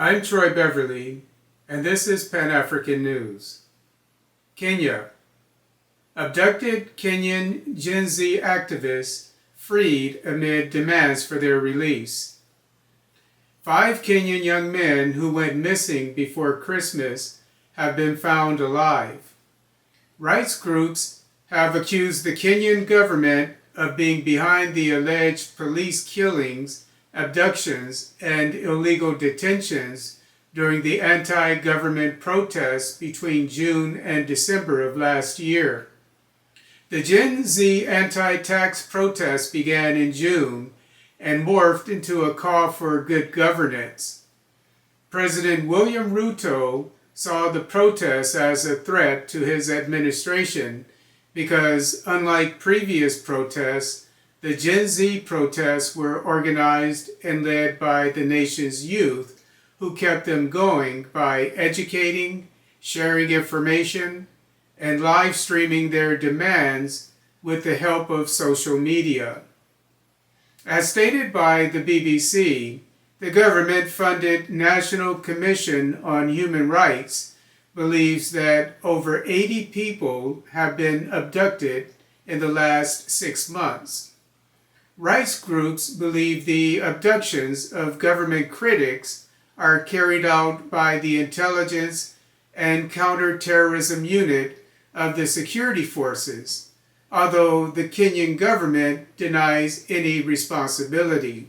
I'm Troy Beverly, and this is Pan-African News. Kenya. Abducted Kenyan Gen-Z activists freed amid demands for their release. 5 Kenyan young men who went missing before Christmas have been found alive. Rights groups have accused the Kenyan government of being behind the alleged police killings, abductions, and illegal detentions during the anti-government protests between June and December of last year. The Gen Z anti-tax protests began in June and morphed into a call for good governance. President William Ruto saw the protests as a threat to his administration because, unlike previous protests, the Gen Z protests were organized and led by the nation's youth, who kept them going by educating, sharing information, and live streaming their demands with the help of social media. As stated by the BBC, the government-funded National Commission on Human Rights believes that over 80 people have been abducted in the last 6 months. Rights groups believe the abductions of government critics are carried out by the intelligence and counterterrorism unit of the security forces, although the Kenyan government denies any responsibility.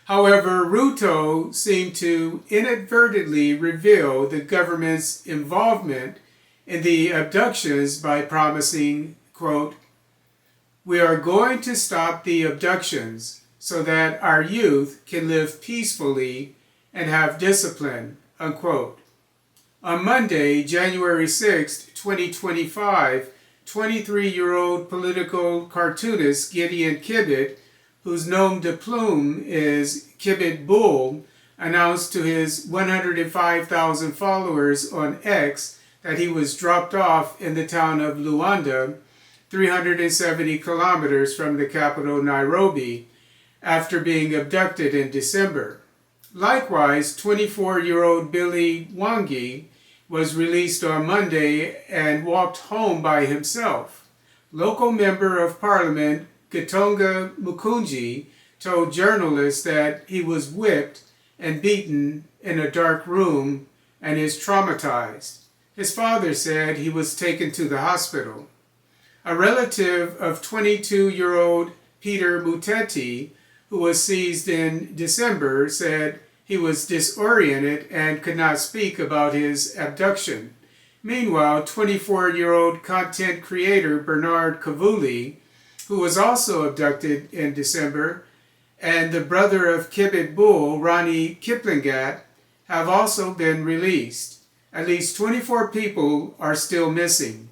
However, Ruto seemed to inadvertently reveal the government's involvement in the abductions by promising, quote, "We are going to stop the abductions so that our youth can live peacefully and have discipline," unquote. On Monday, January 6, 2025, 23-year-old political cartoonist Gideon Kibbet, whose nom de plume is Kibbet Bull, announced to his 105,000 followers on X that he was dropped off in the town of Luanda, 370 kilometers from the capital Nairobi, after being abducted in December. Likewise, 24-year-old Billy Wangi was released on Monday and walked home by himself. Local member of parliament Gitonga Mukunji told journalists that he was whipped and beaten in a dark room and is traumatized. His father said he was taken to the hospital. A relative of 22-year-old Peter Muteti, who was seized in December, said he was disoriented and could not speak about his abduction. Meanwhile, 24-year-old content creator Bernard Kavuli, who was also abducted in December, and the brother of Kibbet Bull, Ronnie Kiplingat, have also been released. At least 24 people are still missing.